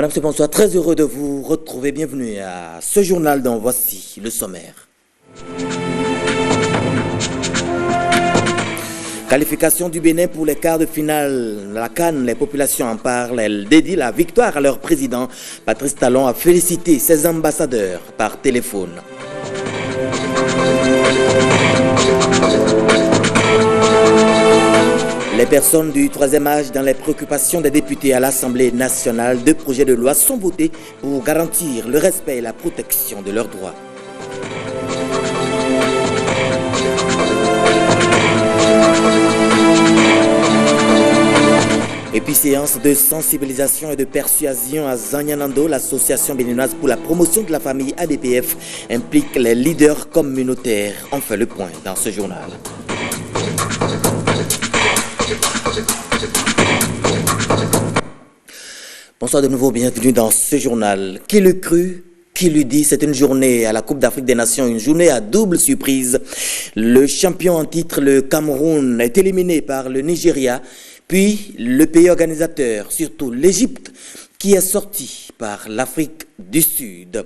Mesdames et bonsoir, très heureux de vous retrouver. Bienvenue à ce journal dont voici le sommaire. Qualification du Bénin pour les quarts de finale. La CAN, les populations en parlent. Elle dédie la victoire à leur président. Patrice Talon a félicité ses ambassadeurs par téléphone. Les personnes du troisième âge dans les préoccupations des députés à l'Assemblée nationale, 2 projets de loi sont votés pour garantir le respect et la protection de leurs droits. Et puis séance de sensibilisation et de persuasion à Zanyanando, l'association béninoise pour la promotion de la famille ADPF implique les leaders communautaires. On fait le point dans ce journal. Bonsoir de nouveau, bienvenue dans ce journal. Qui le crut? Qui lui dit? C'est une journée à la Coupe d'Afrique des Nations, une journée à double surprise. Le champion en titre, le Cameroun, est éliminé par le Nigeria, puis le pays organisateur, surtout l'Égypte, qui est sorti par l'Afrique du Sud.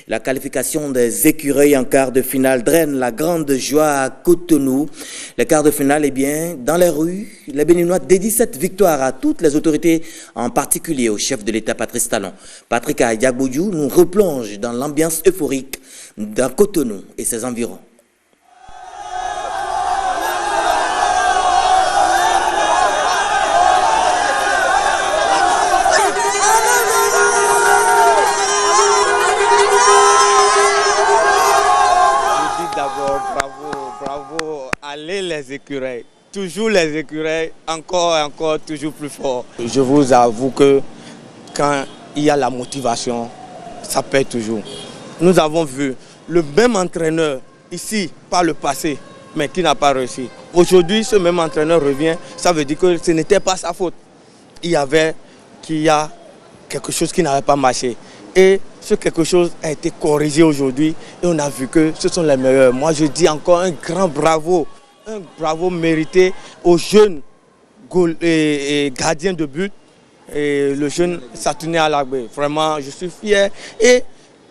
La qualification des écureuils en quart de finale draine la grande joie à Cotonou. Les quarts de finale, eh bien, dans les rues, les Béninois dédient cette victoire à toutes les autorités, en particulier au chef de l'État Patrice Talon. Patrick Ayagboudjou nous replonge dans l'ambiance euphorique de Cotonou et ses environs. Allez les écureuils, toujours les écureuils, encore et encore, toujours plus fort. Je vous avoue que quand il y a la motivation, ça paie toujours. Nous avons vu le même entraîneur ici par le passé, mais qui n'a pas réussi. Aujourd'hui, ce même entraîneur revient, ça veut dire que ce n'était pas sa faute. Il y a quelque chose qui n'avait pas marché. Et ce quelque chose a été corrigé aujourd'hui et on a vu que ce sont les meilleurs. Moi, je dis encore un grand bravo mérité aux jeunes gardiens de but et le jeune Satouné Alagbe. Vraiment, je suis fier et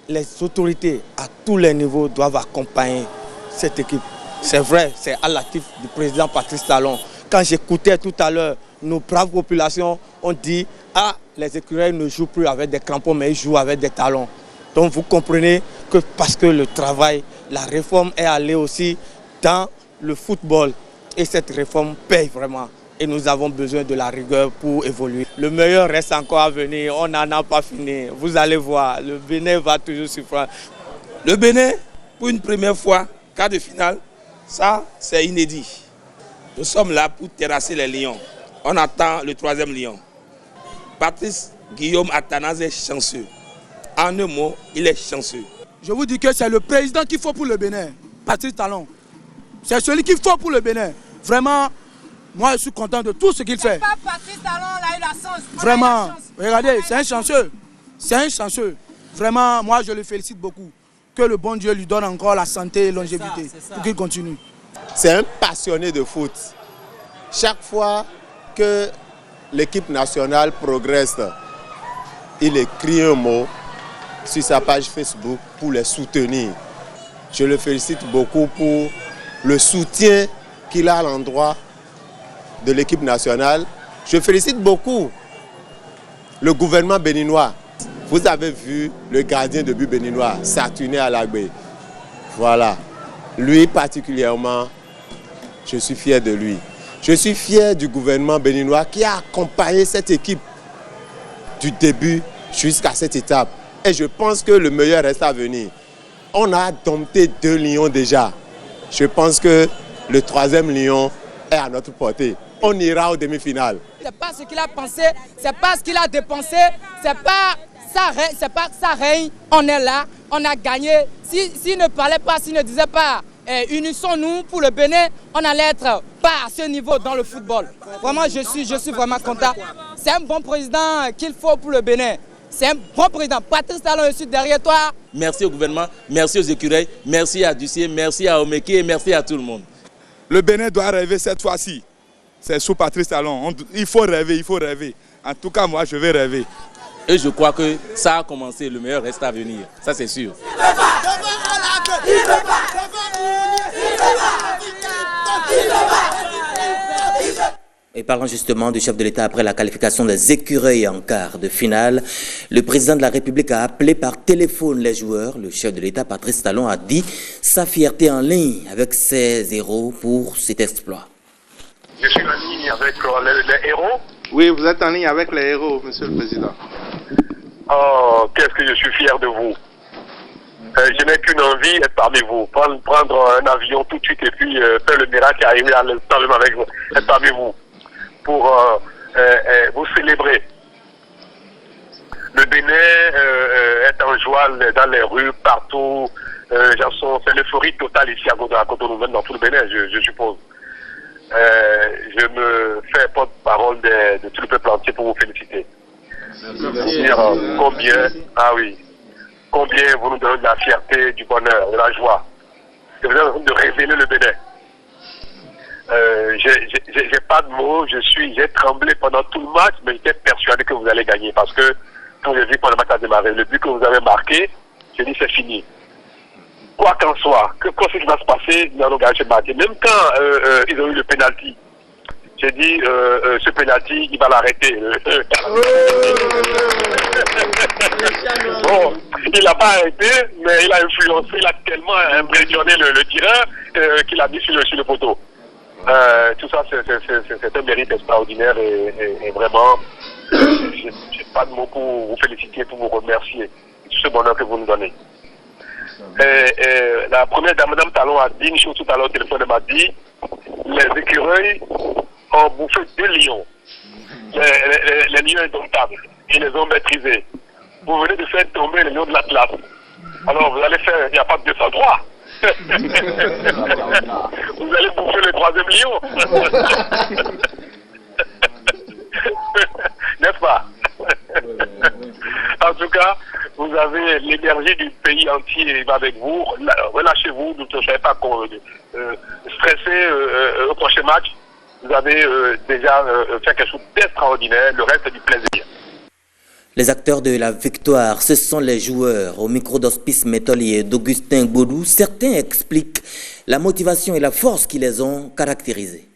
les autorités à tous les niveaux doivent accompagner cette équipe. C'est vrai, c'est à l'actif du président Patrice Talon. Quand j'écoutais tout à l'heure nos braves populations, on dit « Ah, les écureuils ne jouent plus avec des crampons, mais ils jouent avec des talons. » Donc vous comprenez que parce que le travail, la réforme est allée aussi dans le football. Et cette réforme paye vraiment. Et nous avons besoin de la rigueur pour évoluer. Le meilleur reste encore à venir. On n'en a pas fini. Vous allez voir, le Bénin va toujours surprendre. Le Bénin, pour une première fois, quart de finale, ça c'est inédit. Nous sommes là pour terrasser les lions. On attend le 3e lion. Patrice Guillaume Athanase est chanceux. En un mot, il est chanceux. Je vous dis que c'est le président qu'il faut pour le Bénin, Patrice Talon. C'est celui qu'il faut pour le Bénin. Vraiment, moi je suis content de tout ce qu'il fait. Pas Patrice Talon, il a eu la chance. Vraiment, regardez, c'est un chanceux. C'est un chanceux. Vraiment, moi je le félicite beaucoup. Que le bon Dieu lui donne encore la santé et longévité pour qu'il continue. C'est un passionné de foot. Chaque fois que l'équipe nationale progresse, il écrit un mot sur sa page Facebook pour les soutenir. Je le félicite beaucoup pour le soutien qu'il a à l'endroit de l'équipe nationale. Je félicite beaucoup le gouvernement béninois. Vous avez vu le gardien de but béninois, Satouné Alagbe. Voilà. Lui particulièrement, je suis fier de lui. Je suis fier du gouvernement béninois qui a accompagné cette équipe du début jusqu'à cette étape. Et je pense que le meilleur reste à venir. On a dompté 2 lions déjà. Je pense que le 3e lion est à notre portée. On ira aux demi-finales. C'est pas ce qu'il a pensé, c'est pas ce qu'il a dépensé, c'est pas ça règne. On est là, on a gagné. S'il ne parlait pas, s'il ne disait pas unissons-nous pour le Bénin, on allait être pas à ce niveau dans le football. Vraiment, je suis vraiment content. C'est un bon président qu'il faut pour le Bénin. C'est un bon président. Patrice Talon, je suis derrière toi. Merci au gouvernement, merci aux écureuils, merci à Dussier, merci à Omeki et merci à tout le monde. Le Bénin doit rêver cette fois-ci. C'est sous Patrice Talon. Il faut rêver, il faut rêver. En tout cas, moi, je vais rêver. Et je crois que ça a commencé, le meilleur reste à venir. Ça, c'est sûr. Et parlant justement du chef de l'État après la qualification des écureuils en quart de finale, le président de la République a appelé par téléphone les joueurs. Le chef de l'État, Patrice Talon, a dit sa fierté en ligne avec ses héros pour cet exploit. Je suis en ligne avec les héros. Oui, vous êtes en ligne avec les héros, monsieur le président. Oh, qu'est-ce que je suis fier de vous. Je n'ai qu'une envie, être parmi vous. Prendre un avion tout de suite et puis faire le miracle et arriver à l'instant même avec vous, être parmi vous. Pour vous célébrer. Le Bénin est en joie dans les rues, partout. C'est l'euphorie totale ici à Cotonou, même dans tout le Bénin, je suppose. Je me fais porte-parole de tout le peuple entier pour vous féliciter. Dire combien vous nous donnez de la fierté, du bonheur, de la joie. Que vous êtes en train de révéler le Bénin. J'ai pas de mots, j'ai tremblé pendant tout le match, mais j'étais persuadé que vous allez gagner parce que quand j'ai vu quand le match a démarré, le but que vous avez marqué, j'ai dit c'est fini. Quoi qu'en soit, quoi ce qui va se passer, nous allons gagner ce match. Même quand ils ont eu le penalty, j'ai dit ce penalty, il va l'arrêter. Bon, il l'a pas arrêté, mais il a influencé, il a tellement impressionné le tireur qu'il a mis sur le poteau. Tout ça, c'est un mérite extraordinaire et vraiment, j'ai pas de mots pour vous féliciter, pour vous remercier de tout ce bonheur que vous nous donnez. La première dame, Madame Talon, a dit une chose tout à l'heure au téléphone, elle m'a dit les écureuils ont bouffé 2 lions. Les lions indomptables, ils les ont maîtrisés. Vous venez de faire tomber les lions de l'Atlas. Alors vous allez faire, il n'y a pas de 203. Vous allez bouffer le 3e lion. N'est-ce pas? En tout cas, vous avez l'énergie du pays entier avec vous. Relâchez-vous, ne soyez pas stressés au prochain match. Vous avez déjà fait quelque chose d'extraordinaire. Le reste, c'est du plaisir. Les acteurs de la victoire, ce sont les joueurs. Au micro d'Hospice Métolier d'Augustin Godou, certains expliquent la motivation et la force qui les ont caractérisés.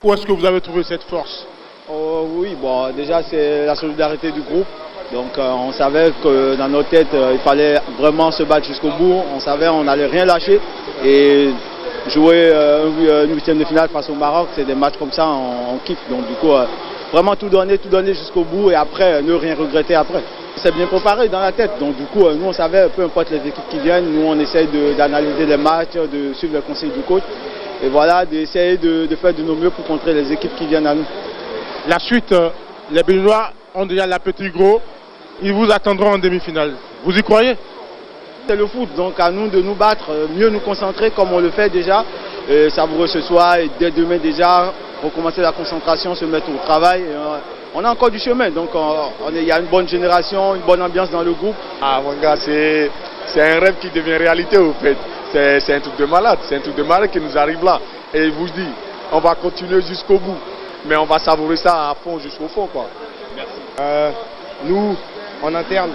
Où est-ce que vous avez trouvé cette force? Oui, bon, déjà c'est la solidarité du groupe. Donc on savait que dans nos têtes, il fallait vraiment se battre jusqu'au bout. On savait qu'on n'allait rien lâcher. Et jouer une 8e de finale face au Maroc, c'est des matchs comme ça, on kiffe. Donc du coup, vraiment tout donner jusqu'au bout et après, ne rien regretter après. C'est bien préparé dans la tête. Donc du coup, nous on savait, peu importe les équipes qui viennent, nous on essaye d'analyser les matchs, de suivre les conseils du coach. Et voilà, d'essayer de faire de nos mieux pour contrer les équipes qui viennent à nous. La suite, les Béninois ont déjà l'appétit gros. Ils vous attendront en demi-finale. Vous y croyez? C'est le foot, donc à nous de nous battre, mieux nous concentrer comme on le fait déjà. Savourer ce soir et dès demain déjà, recommencer la concentration, se mettre au travail. On a encore du chemin, donc il y a une bonne génération, une bonne ambiance dans le groupe. Ah mon gars, c'est un rêve qui devient réalité au fait. C'est un truc de malade, qui nous arrive là. Et je vous dis, on va continuer jusqu'au bout. Mais on va savourer ça à fond, jusqu'au fond, quoi. Merci. Nous, en interne,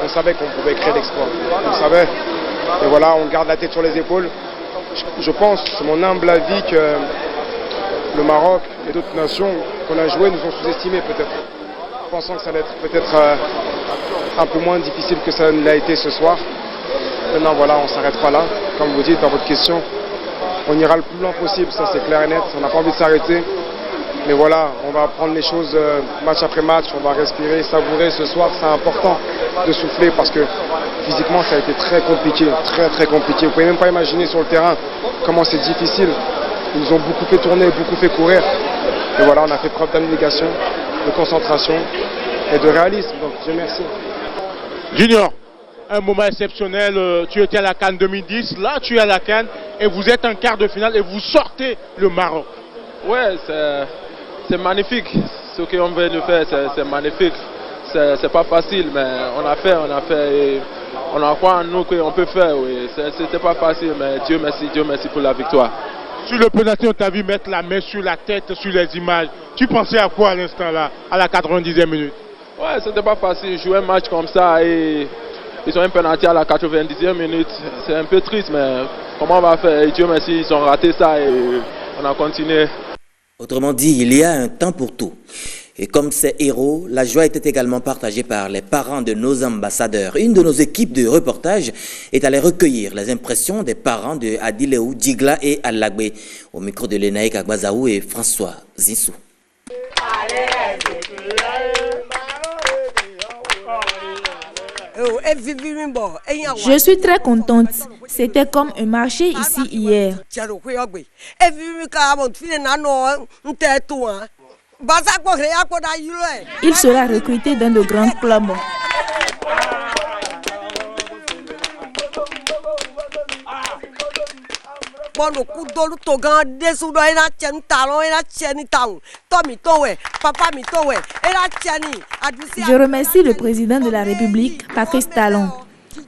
on savait qu'on pouvait créer l'exploit. On savait. Et voilà, on garde la tête sur les épaules. Je pense, c'est mon humble avis, que le Maroc et d'autres nations qu'on a jouées nous ont sous-estimés peut-être. Pensant que ça allait être peut-être un peu moins difficile que ça ne l'a été ce soir. Maintenant, voilà, on ne s'arrête pas là. Comme vous dites dans votre question, on ira le plus loin possible, ça c'est clair et net. On n'a pas envie de s'arrêter. Mais voilà, on va prendre les choses match après match, on va respirer, savourer ce soir. C'est important de souffler parce que physiquement ça a été très compliqué, très compliqué. Vous pouvez même pas imaginer sur le terrain comment c'est difficile. Ils nous ont beaucoup fait tourner, beaucoup fait courir. Et voilà, on a fait preuve d'abnégation, de concentration et de réalisme. Donc je remercie. Junior, un moment exceptionnel, tu étais à la CAN 2010, là tu es à la CAN et vous êtes en quart de finale et vous sortez le Maroc. Ouais, c'est magnifique, ce qu'on vient de faire, c'est magnifique. C'est pas facile, mais on a fait et on a croit en nous qu'on peut faire. Oui. C'était pas facile, mais Dieu merci pour la victoire. Sur le penalty, on t'a vu mettre la main sur la tête, sur les images. Tu pensais à quoi à l'instant là, à la 90e minute? Ouais, c'était pas facile. Jouer un match comme ça et ils ont un penalty à la 90e minute. C'est un peu triste, mais comment on va faire? Et Dieu merci, ils ont raté ça et on a continué. Autrement dit, il y a un temps pour tout. Et comme ces héros, la joie était également partagée par les parents de nos ambassadeurs. Une de nos équipes de reportage est allée recueillir les impressions des parents de Adileou, Djigla et Alagbe. Au micro de Lénaïk Agbazaou et François Zissou. Je suis très contente. C'était comme un marché ici hier. Il sera recruté dans de grands clubs. Je remercie le président de la République, Patrice Talon.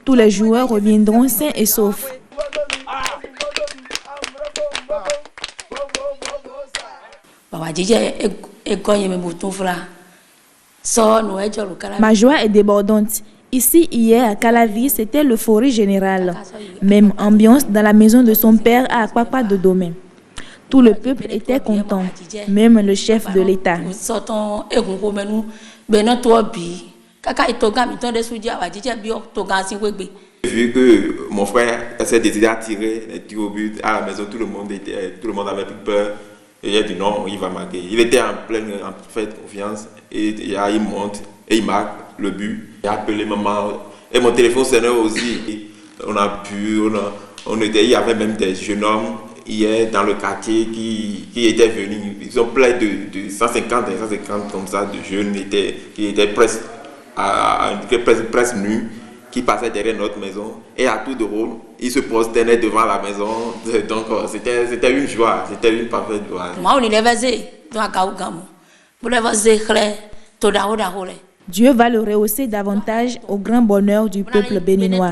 Tous les joueurs reviendront sains et saufs. Ma joie est débordante. Ici, hier, à Calavi, c'était l'euphorie générale. Même ambiance dans la maison de son père à Akpakpa de Domaine. Tout le peuple était content, même le chef de l'État. Vu que mon frère s'est décidé à tirer les tirs au but à la maison, tout le monde avait plus peur. Et il a dit non, il va marquer. Il était en pleine confiance et il monte et il marque le but. J'ai appelé maman et mon téléphone sonnait aussi. Il y avait même des jeunes hommes hier dans le quartier qui étaient venus. Ils ont plein de 150 comme ça de jeunes qui étaient presque nus, qui passaient derrière notre maison et à tout de rôle, ils se prosternaient devant la maison. Donc c'était une joie, c'était une parfaite joie. Dieu va le rehausser davantage au grand bonheur du peuple béninois.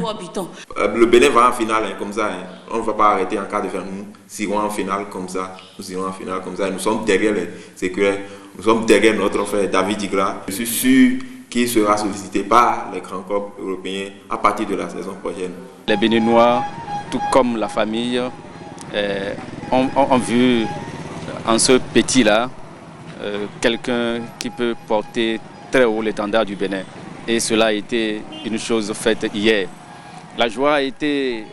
Le Bénin va en finale comme ça. On ne va pas arrêter en cas de faire. Nous irons en finale comme ça. Nous sommes derrière les sécuritaires. Nous sommes derrière notre frère David Djigla. Je suis sûr qu'il sera sollicité par les grands clubs européens à partir de la saison prochaine. Les Béninois, tout comme la famille, ont vu en ce petit-là quelqu'un qui peut porter très haut l'étendard du Bénin. Et cela a été une chose faite hier. La joie a été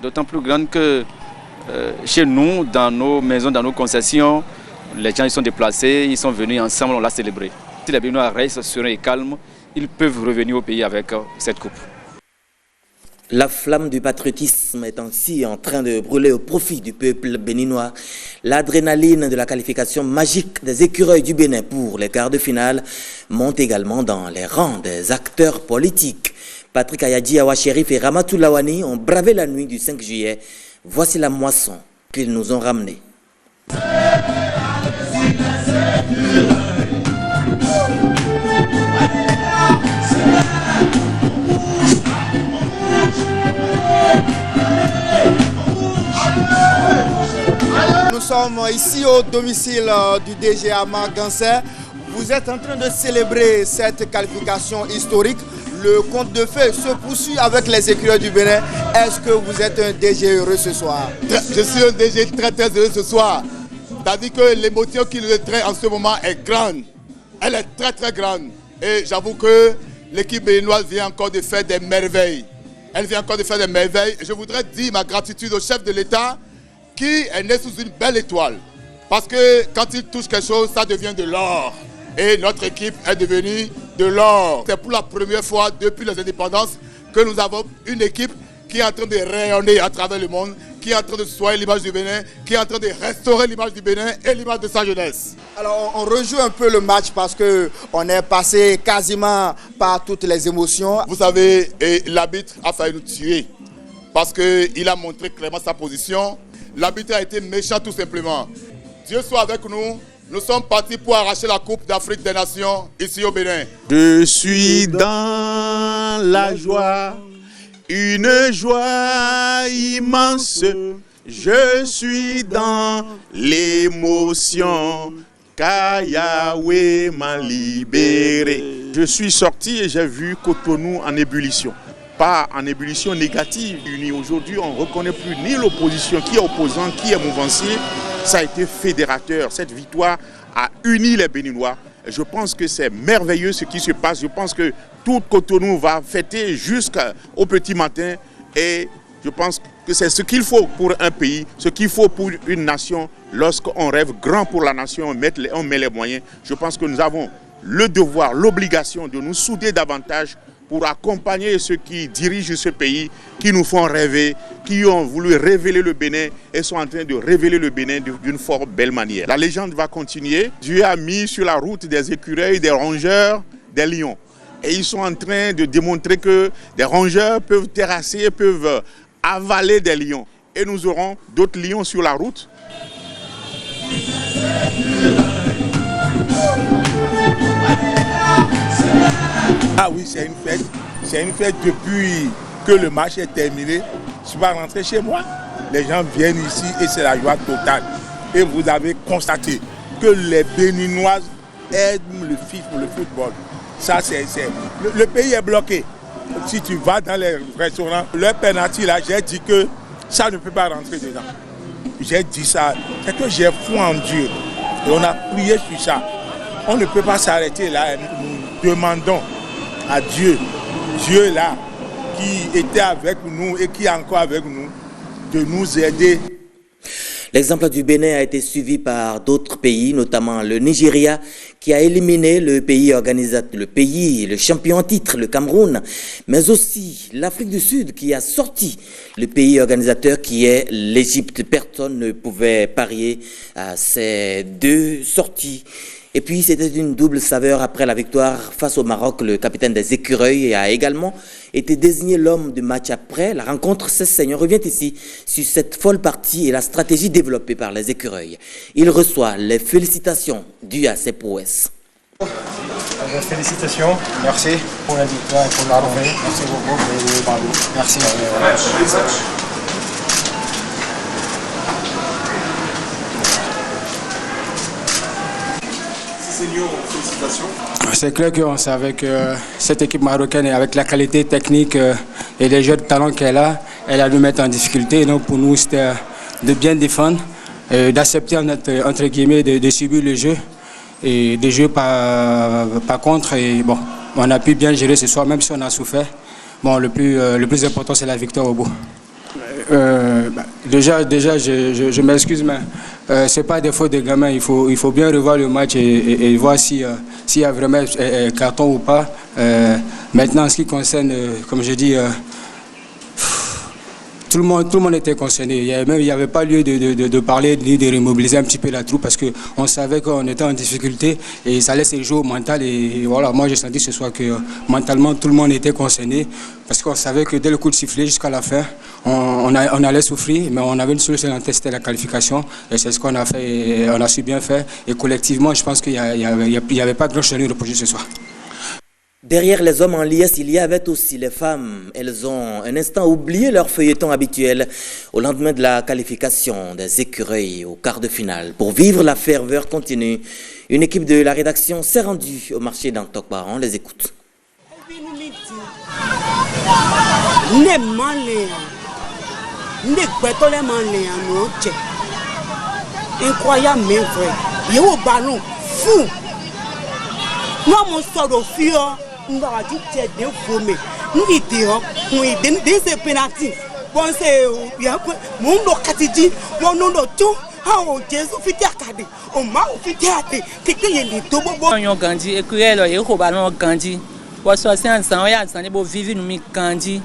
d'autant plus grande que chez nous, dans nos maisons, dans nos concessions, les gens ils sont déplacés, ils sont venus ensemble, on l'a célébré. Si les Béninois restent sereins et calmes, ils peuvent revenir au pays avec cette coupe. La flamme du patriotisme est ainsi en train de brûler au profit du peuple béninois. L'adrénaline de la qualification magique des écureuils du Bénin pour les quarts de finale monte également dans les rangs des acteurs politiques. Patrick Ayadji, Awa Sherif et Ramatou Lawani ont bravé la nuit du 5 juillet. Voici la moisson qu'ils nous ont ramenée. Nous sommes ici au domicile du DG Ama Gansé. Vous êtes en train de célébrer cette qualification historique. Le conte de fées se poursuit avec les écureuils du Bénin. Est-ce que vous êtes un DG heureux ce soir? Je suis un DG très heureux ce soir. C'est-à-dire que l'émotion qui le traite en ce moment est grande. Elle est très grande. Et j'avoue que l'équipe béninoise vient encore de faire des merveilles. Elle vient encore de faire des merveilles. Et je voudrais dire ma gratitude au chef de l'État qui est né sous une belle étoile. Parce que quand il touche quelque chose, ça devient de l'or. Et notre équipe est devenue de l'or. C'est pour la première fois depuis les indépendances que nous avons une équipe qui est en train de rayonner à travers le monde, qui est en train de soigner l'image du Bénin, qui est en train de restaurer l'image du Bénin et l'image de sa jeunesse. Alors on rejoue un peu le match parce qu'on est passé quasiment par toutes les émotions. Vous savez, l'arbitre a failli nous tuer parce qu'il a montré clairement sa position. L'arbitre a été méchant tout simplement. Dieu soit avec nous. Nous sommes partis pour arracher la Coupe d'Afrique des Nations ici au Bénin. Je suis dans la joie, une joie immense. Je suis dans l'émotion, car Yahweh m'a libéré. Je suis sorti et j'ai vu Cotonou en ébullition. Pas en ébullition négative. Aujourd'hui, on ne reconnaît plus ni l'opposition, qui est opposant, qui est mouvancier. Ça a été fédérateur. Cette victoire a uni les Béninois. Je pense que c'est merveilleux ce qui se passe. Je pense que tout Cotonou va fêter jusqu'au petit matin. Et je pense que c'est ce qu'il faut pour un pays, ce qu'il faut pour une nation. Lorsqu'on rêve grand pour la nation, on met les moyens. Je pense que nous avons le devoir, l'obligation de nous souder davantage pour accompagner ceux qui dirigent ce pays, qui nous font rêver, qui ont voulu révéler le Bénin et sont en train de révéler le Bénin d'une fort belle manière. La légende va continuer. Dieu a mis sur la route des écureuils, des rongeurs, des lions. Et ils sont en train de démontrer que des rongeurs peuvent terrasser, peuvent avaler des lions. Et nous aurons d'autres lions sur la route. Ah oui, c'est une fête. C'est une fête depuis que le match est terminé. Je suis pas rentré chez moi. Les gens viennent ici et c'est la joie totale. Et vous avez constaté que les Béninoises aiment le football. Ça, le pays est bloqué. Si tu vas dans les restaurants, le penalty là, j'ai dit que ça ne peut pas rentrer dedans. J'ai dit ça. C'est que j'ai foi en Dieu. Et on a prié sur ça. On ne peut pas s'arrêter là. Nous demandons à Dieu, Dieu là, qui était avec nous et qui est encore avec nous, de nous aider. L'exemple du Bénin a été suivi par d'autres pays, notamment le Nigeria, qui a éliminé le pays organisateur, le champion en titre, le Cameroun, mais aussi l'Afrique du Sud qui a sorti le pays organisateur qui est l'Égypte. Personne ne pouvait parier à ces deux sorties. Et puis, c'était une double saveur après la victoire face au Maroc. Le capitaine des Écureuils a également été désigné l'homme du match après la rencontre. On revient ici sur cette folle partie et la stratégie développée par les Écureuils. Il reçoit les félicitations dues à ses prouesses. Félicitations, merci pour la victoire et pour la revue. Merci beaucoup. Merci. C'est clair qu'on savait que cette équipe marocaine, avec la qualité technique et les jeux de talent qu'elle a, elle a nous mettre en difficulté. Et donc pour nous, c'était de bien défendre, d'accepter entre guillemets de subir le jeu et de jouer pas contre. Et bon, on a pu bien gérer ce soir, même si on a souffert. Bon, le plus important, c'est la victoire au bout. Déjà, je m'excuse, mais c'est pas des fautes de gamins. Il faut bien revoir le match et voir s'il y a vraiment carton ou pas. Maintenant, en ce qui concerne, comme je dis, tout le monde était concerné. Il n'y avait pas lieu de parler ni de remobiliser un petit peu la troupe parce qu'on savait qu'on était en difficulté et ça laisse jouer au mental. Et voilà, moi j'ai senti ce soir que mentalement tout le monde était concerné parce qu'on savait que dès le coup de sifflet jusqu'à la fin, on allait souffrir, mais on avait une solution à tester la qualification et c'est ce qu'on a fait et on a su bien faire. Et collectivement, je pense qu'il n'y avait pas grand-chose à reprocher ce soir. Derrière les hommes en liesse, il y avait aussi les femmes. Elles ont un instant oublié leur feuilleton habituel au lendemain de la qualification des Écureuils au quart de finale. Pour vivre la ferveur continue, une équipe de la rédaction s'est rendue au marché d'Antokpa. On les écoute. Incroyable mais vrai. Il y a un ballon fou. Nous avons sorti nous avons dit que c'est formé. Nous disons des pénalty. Bon c'est mon quotidien, mon nom tout. Ah oh Jésus fit accadé. On m'a fait théâtre. Quelqu'un y est tout bon. On grandi et que elle est au ballon grandi. Pour 60 ans, on a enseigné pour vivre nous grandi.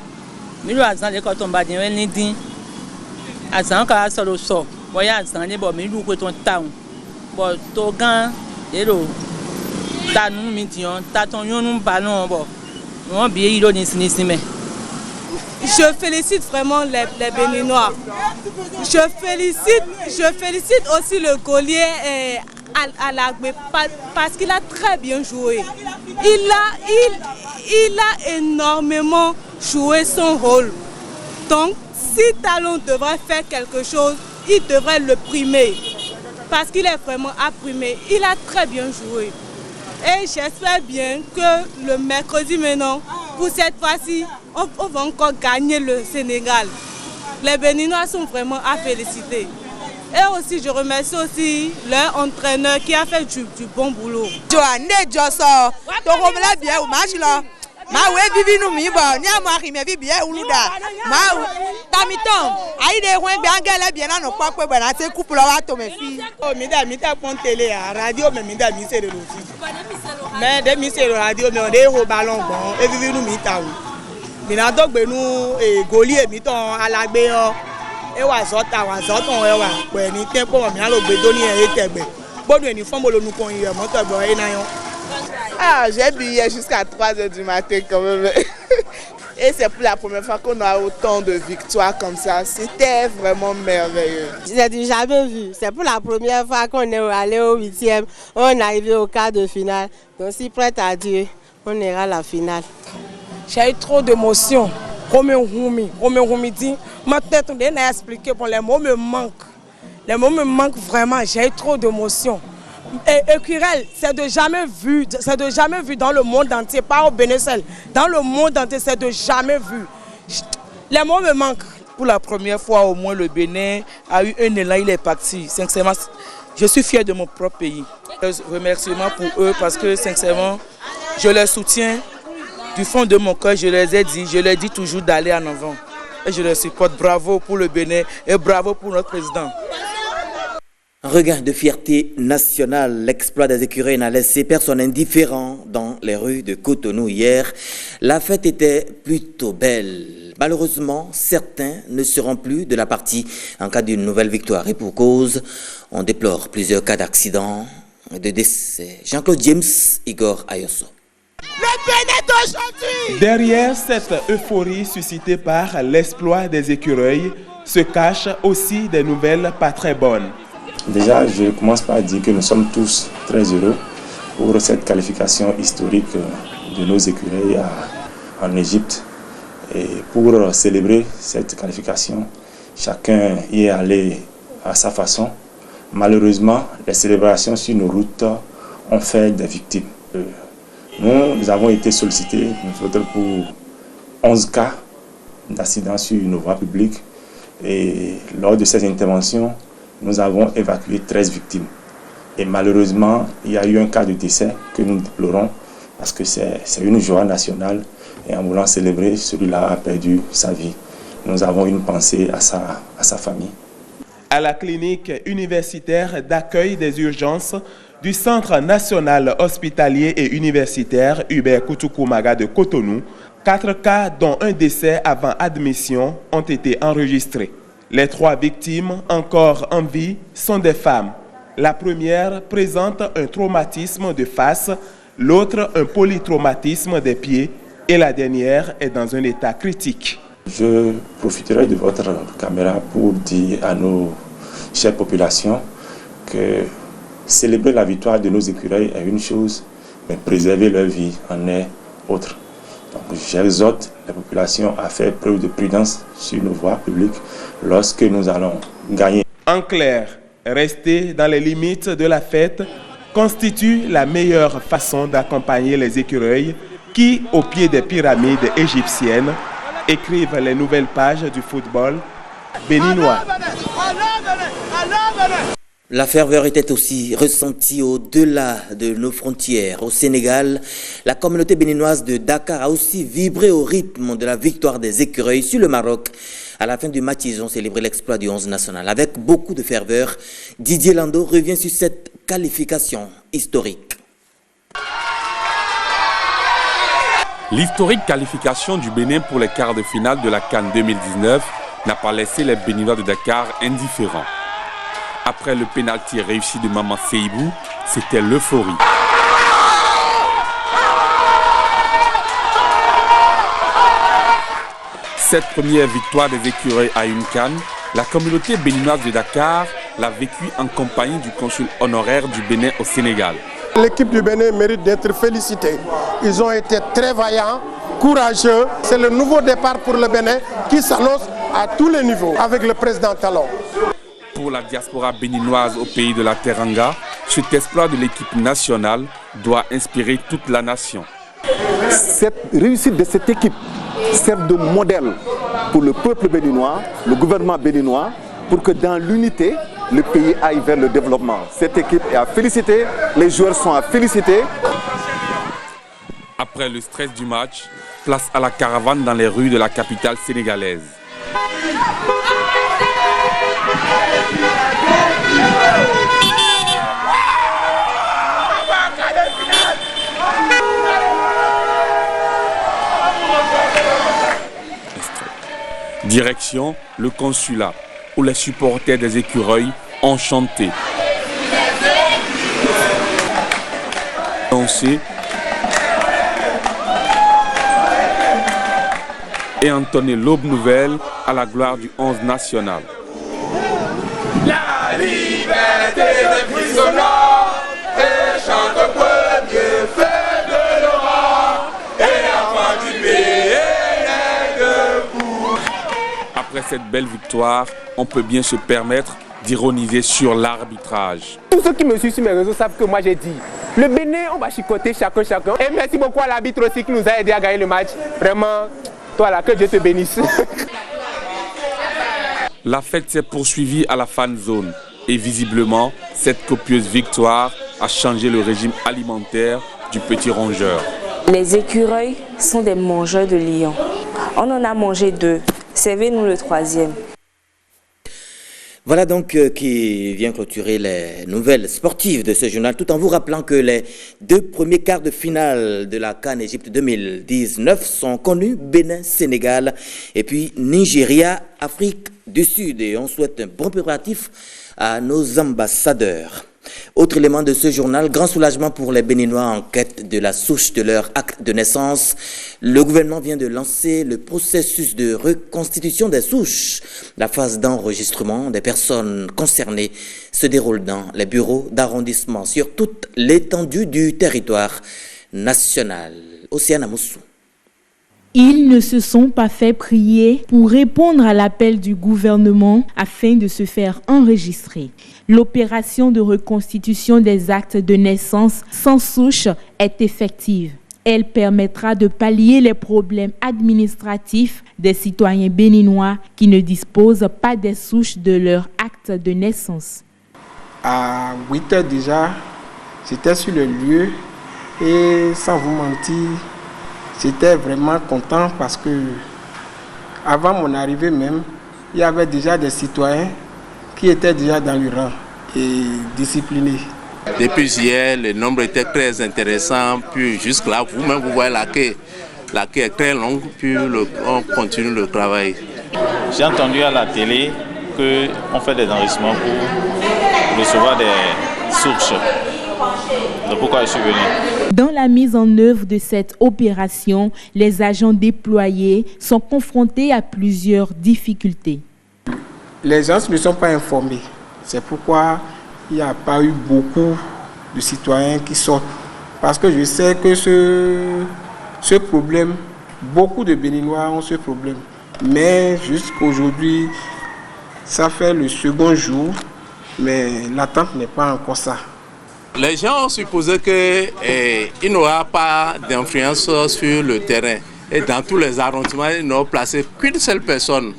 Mais nous avons les quand on bat des nidin. Azan ka solo so. Bon ya enseigné bon mais nous ton temps. Bon to gan et lo. Je félicite vraiment les Béninois. Je félicite aussi le Gaulier à l'Agbé parce qu'il a très bien joué. Il a énormément joué son rôle. Donc, si Talon devrait faire quelque chose, il devrait le primer. Parce qu'il est vraiment apprimé. Il a très bien joué. Et j'espère bien que le mercredi maintenant, pour cette fois-ci, on va encore gagner le Sénégal. Les Béninois sont vraiment à féliciter. Et aussi, je remercie aussi leur entraîneur qui a fait du bon boulot. Ah, j'ai brillé jusqu'à 3h du matin quand même. Et c'est pour la première fois qu'on a autant de victoires comme ça. C'était vraiment merveilleux. Je n'ai jamais vu. C'est pour la première fois qu'on est allé au 8e. On est arrivé au quart de finale. Donc si prête à Dieu, on ira à la finale. J'ai eu trop d'émotions. Comme Roumi dit, ma tête on a expliqué pour les mots me manquent. Les mots me manquent vraiment. J'ai eu trop d'émotions. Et Écureuil, c'est de jamais vu dans le monde entier, pas au Bénin seul. Dans le monde entier, c'est de jamais vu. Les mots me manquent. Pour la première fois, au moins, le Bénin a eu un élan, il est parti. Sincèrement, je suis fier de mon propre pays. Remerciements pour eux parce que, sincèrement, je les soutiens du fond de mon cœur. Je leur dis toujours d'aller en avant. Et je les supporte. Bravo pour le Bénin et bravo pour notre président. Un regain de fierté nationale, l'exploit des écureuils n'a laissé personne indifférent dans les rues de Cotonou hier. La fête était plutôt belle. Malheureusement, certains ne seront plus de la partie en cas d'une nouvelle victoire. Et pour cause, on déplore plusieurs cas d'accidents et de décès. Jean-Claude James, Igor Ayoso. Le Bénin d'aujourd'hui! Derrière cette euphorie suscitée par l'exploit des écureuils se cachent aussi des nouvelles pas très bonnes. Déjà, je commence par dire que nous sommes tous très heureux pour cette qualification historique de nos écureuils en Égypte. Et pour célébrer cette qualification, chacun y est allé à sa façon. Malheureusement, les célébrations sur nos routes ont fait des victimes. Nous avons été sollicités pour 11 cas d'accidents sur nos voies publiques. Et lors de ces interventions, nous avons évacué 13 victimes. Et malheureusement, il y a eu un cas de décès que nous déplorons parce que c'est une joie nationale et en voulant célébrer, celui-là a perdu sa vie. Nous avons une pensée à sa famille. À la clinique universitaire d'accueil des urgences du Centre national hospitalier et universitaire Hubert Koutoukou-Maga de Cotonou, 4 cas dont un décès avant admission ont été enregistrés. Les 3 victimes encore en vie sont des femmes. La première présente un traumatisme de face, l'autre un polytraumatisme des pieds et la dernière est dans un état critique. Je profiterai de votre caméra pour dire à nos chères populations que célébrer la victoire de nos écureuils est une chose, mais préserver leur vie en est autre. Donc, j'exhorte la population à faire preuve de prudence sur nos voies publiques lorsque nous allons gagner. En clair, rester dans les limites de la fête constitue la meilleure façon d'accompagner les écureuils qui, au pied des pyramides égyptiennes, écrivent les nouvelles pages du football béninois. La ferveur était aussi ressentie au-delà de nos frontières. Au Sénégal, la communauté béninoise de Dakar a aussi vibré au rythme de la victoire des écureuils sur le Maroc. À la fin du match, ils ont célébré l'exploit du 11 national. Avec beaucoup de ferveur, Didier Lando revient sur cette qualification historique. L'historique qualification du Bénin pour les quarts de finale de la CAN 2019 n'a pas laissé les Béninois de Dakar indifférents. Après le pénalty réussi de Maman Seibou, c'était l'euphorie. Cette première victoire des écureuils à une CAN, la communauté béninoise de Dakar l'a vécue en compagnie du consul honoraire du Bénin au Sénégal. L'équipe du Bénin mérite d'être félicitée. Ils ont été très vaillants, courageux. C'est le nouveau départ pour le Bénin qui s'annonce à tous les niveaux avec le président Talon. Pour la diaspora béninoise au pays de la Teranga, Cet exploit de l'équipe nationale doit inspirer toute la nation. Cette réussite de cette équipe sert de modèle pour le peuple béninois, le gouvernement béninois, pour que dans l'unité, le pays aille vers le développement. Cette équipe est à féliciter, les joueurs sont à féliciter. Après le stress du match, place à la caravane dans les rues de la capitale sénégalaise. Direction le consulat, où les supporters des écureuils ont chanté, dansé et entonné l'aube nouvelle à la gloire du 11 national. La liberté des prisonniers et chante premier fait de l'aura et avant du pays est debout. Après cette belle victoire, on peut bien se permettre d'ironiser sur l'arbitrage. Tous ceux qui me suivent sur mes réseaux savent que moi j'ai dit le Bénin, on va chicoter chacun. Et merci beaucoup à l'arbitre aussi qui nous a aidé à gagner le match. Vraiment, toi là, que Dieu te bénisse. La fête s'est poursuivie à la fan zone et visiblement, cette copieuse victoire a changé le régime alimentaire du petit rongeur. Les écureuils sont des mangeurs de lions. On en a mangé 2. Servez-nous le 3e. Voilà donc qui vient clôturer les nouvelles sportives de ce journal, tout en vous rappelant que les 2 premiers quarts de finale de la CAN Égypte 2019 sont connus, Bénin, Sénégal et puis Nigeria, Afrique du Sud. Et on souhaite un bon préparatif à nos ambassadeurs. Autre élément de ce journal, grand soulagement pour les Béninois en quête de la souche de leur acte de naissance. Le gouvernement vient de lancer le processus de reconstitution des souches. La phase d'enregistrement des personnes concernées se déroule dans les bureaux d'arrondissement sur toute l'étendue du territoire national. Océane Amoussou. Ils ne se sont pas fait prier pour répondre à l'appel du gouvernement afin de se faire enregistrer. L'opération de reconstitution des actes de naissance sans souche est effective. Elle permettra de pallier les problèmes administratifs des citoyens béninois qui ne disposent pas des souches de leur acte de naissance. À 8 heures déjà, j'étais sur le lieu et sans vous mentir, j'étais vraiment content parce que avant mon arrivée même, il y avait déjà des citoyens qui étaient déjà dans le rang et disciplinés. Depuis hier, le nombre était très intéressant, puis jusque-là, vous-même, vous voyez la queue est très longue, puis on continue le travail. J'ai entendu à la télé qu'on fait des enregistrements pour recevoir des sources. C'est pourquoi je suis venu. Dans la mise en œuvre de cette opération, les agents déployés sont confrontés à plusieurs difficultés. Les gens ne sont pas informés. C'est pourquoi il n'y a pas eu beaucoup de citoyens qui sortent. Parce que je sais que ce problème, beaucoup de Béninois ont ce problème. Mais jusqu'aujourd'hui, ça fait le second jour, mais l'attente n'est pas encore ça. Les gens ont supposé qu'il n'y aura pas d'influence sur le terrain. Et dans tous les arrondissements, ils n'ont placé qu'une seule personne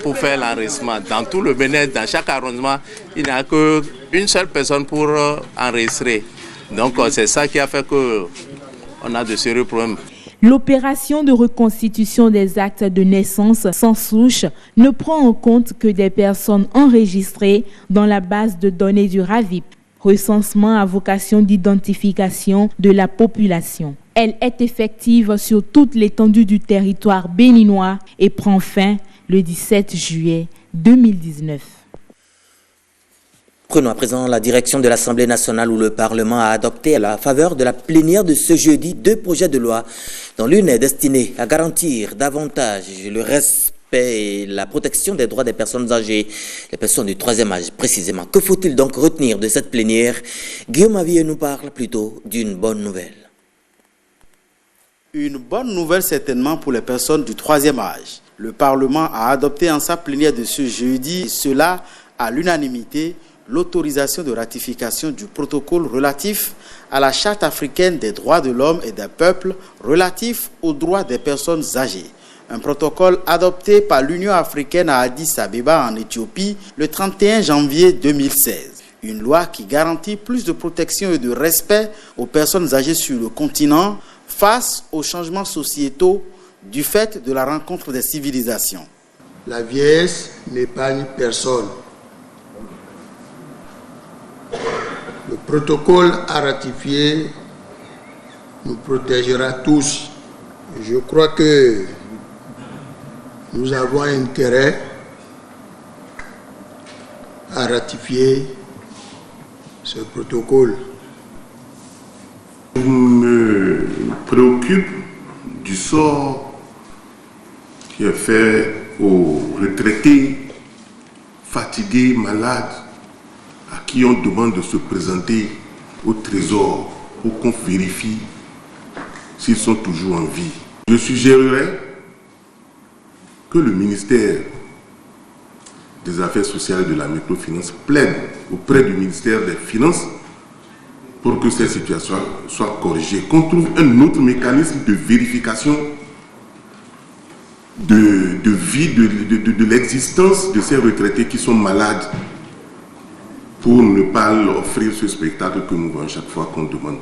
pour faire l'enregistrement. Dans tout le Bénin, dans chaque arrondissement, il n'y a qu'une seule personne pour enregistrer. Donc c'est ça qui a fait qu'on a de sérieux problèmes. L'opération de reconstitution des actes de naissance sans souche ne prend en compte que des personnes enregistrées dans la base de données du RAVIP, recensement à vocation d'identification de la population. Elle est effective sur toute l'étendue du territoire béninois et prend fin le 17 juillet 2019. Prenons à présent la direction de l'Assemblée nationale où le Parlement a adopté à la faveur de la plénière de ce jeudi 2 projets de loi dont l'une est destinée à garantir davantage le respect et la protection des droits des personnes âgées, les personnes du 3e âge précisément. Que faut-il donc retenir de cette plénière? Guillaume Avier nous parle plutôt d'une bonne nouvelle. Une bonne nouvelle certainement pour les personnes du 3e âge. Le Parlement a adopté en sa plénière de ce jeudi, cela à l'unanimité, l'autorisation de ratification du protocole relatif à la Charte africaine des droits de l'homme et des peuples relatif aux droits des personnes âgées. Un protocole adopté par l'Union africaine à Addis Abeba en Éthiopie le 31 janvier 2016. Une loi qui garantit plus de protection et de respect aux personnes âgées sur le continent face aux changements sociétaux du fait de la rencontre des civilisations. La vieillesse n'épargne personne. Le protocole à ratifier nous protégera tous. Je crois que nous avons intérêt à ratifier ce protocole. Je me préoccupe du sort qui est fait aux retraités fatigués, malades, à qui on demande de se présenter au trésor pour qu'on vérifie s'ils sont toujours en vie. Je suggérerais que le ministère des Affaires sociales et de la microfinance plaide auprès du ministère des Finances pour que cette situation soit corrigée, qu'on trouve un autre mécanisme de vérification de vie, de l'existence de ces retraités qui sont malades, pour ne pas leur offrir ce spectacle que nous voyons chaque fois qu'on demande.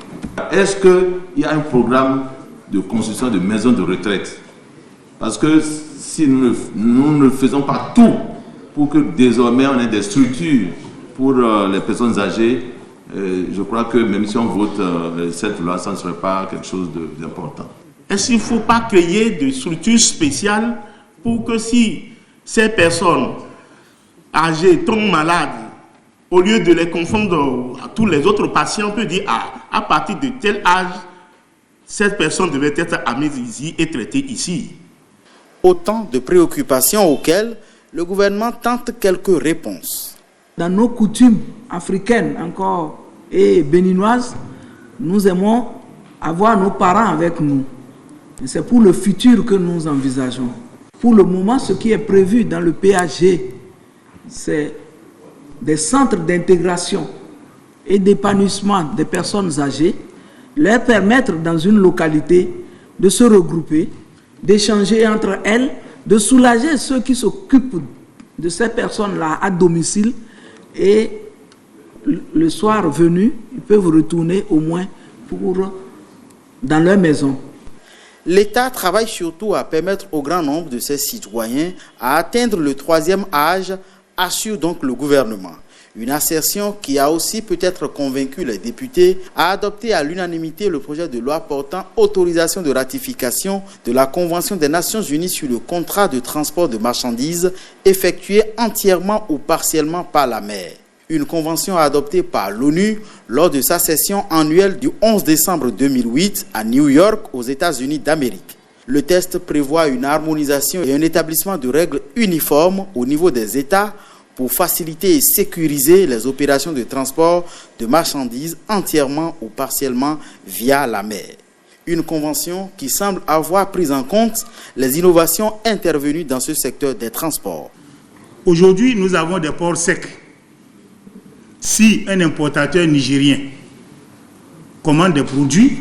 Est-ce qu'il y a un programme de construction de maisons de retraite? Parce que si nous ne faisons pas tout pour que désormais on ait des structures pour les personnes âgées, je crois que même si on vote cette loi, ça ne serait pas quelque chose d'important. Est-ce qu'il ne faut pas créer de structures spéciales pour que si ces personnes âgées tombent malades, au lieu de les confondre à tous les autres patients, on peut dire à partir de tel âge, cette personne devait être admise ici et traitée ici. Autant de préoccupations auxquelles le gouvernement tente quelques réponses. Dans nos coutumes africaines encore et béninoises, nous aimons avoir nos parents avec nous. Et c'est pour le futur que nous envisageons. Pour le moment, ce qui est prévu dans le PAG, c'est des centres d'intégration et d'épanouissement des personnes âgées, leur permettre dans une localité de se regrouper, d'échanger entre elles, de soulager ceux qui s'occupent de ces personnes-là à domicile et le soir venu, ils peuvent retourner au moins dans leur maison. L'État travaille surtout à permettre au grand nombre de ses citoyens à atteindre le 3e âge, assure donc le gouvernement. Une assertion qui a aussi peut-être convaincu les députés à adopter à l'unanimité le projet de loi portant autorisation de ratification de la Convention des Nations Unies sur le contrat de transport de marchandises effectué entièrement ou partiellement par la mer. Une convention adoptée par l'ONU lors de sa session annuelle du 11 décembre 2008 à New York, aux États-Unis d'Amérique. Le texte prévoit une harmonisation et un établissement de règles uniformes au niveau des États pour faciliter et sécuriser les opérations de transport de marchandises entièrement ou partiellement via la mer. Une convention qui semble avoir pris en compte les innovations intervenues dans ce secteur des transports. Aujourd'hui, nous avons des ports secs. Si un importateur nigérien commande des produits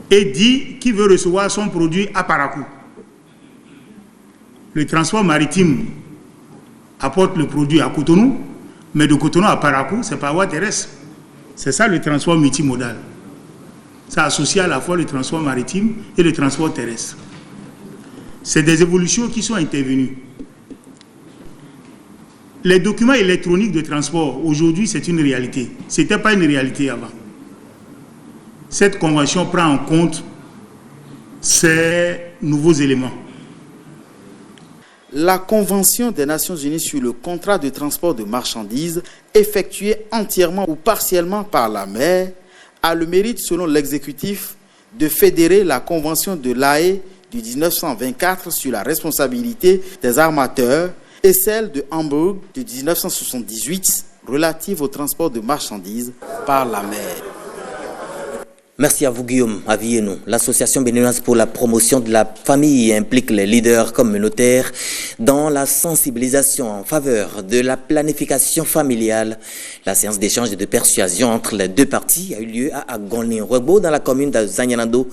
et dit qu'il veut recevoir son produit à Parakou, le transport maritime apporte le produit à Cotonou, mais de Cotonou à Parakou, c'est par voie terrestre. C'est ça le transport multimodal. Ça associe à la fois le transport maritime et le transport terrestre. C'est des évolutions qui sont intervenues. Les documents électroniques de transport, aujourd'hui, c'est une réalité. Ce n'était pas une réalité avant. Cette convention prend en compte ces nouveaux éléments. La Convention des Nations Unies sur le contrat de transport de marchandises, effectué entièrement ou partiellement par la mer, a le mérite, selon l'exécutif, de fédérer la Convention de l'Haye du 1924 sur la responsabilité des armateurs et celle de Hambourg de 1978 relative au transport de marchandises par la mer. Merci à vous Guillaume Avienou. L'association béninoise pour la promotion de la famille implique les leaders communautaires dans la sensibilisation en faveur de la planification familiale. La séance d'échange et de persuasion entre les deux parties a eu lieu à Agoni-Rwebo dans la commune de Zanyanado.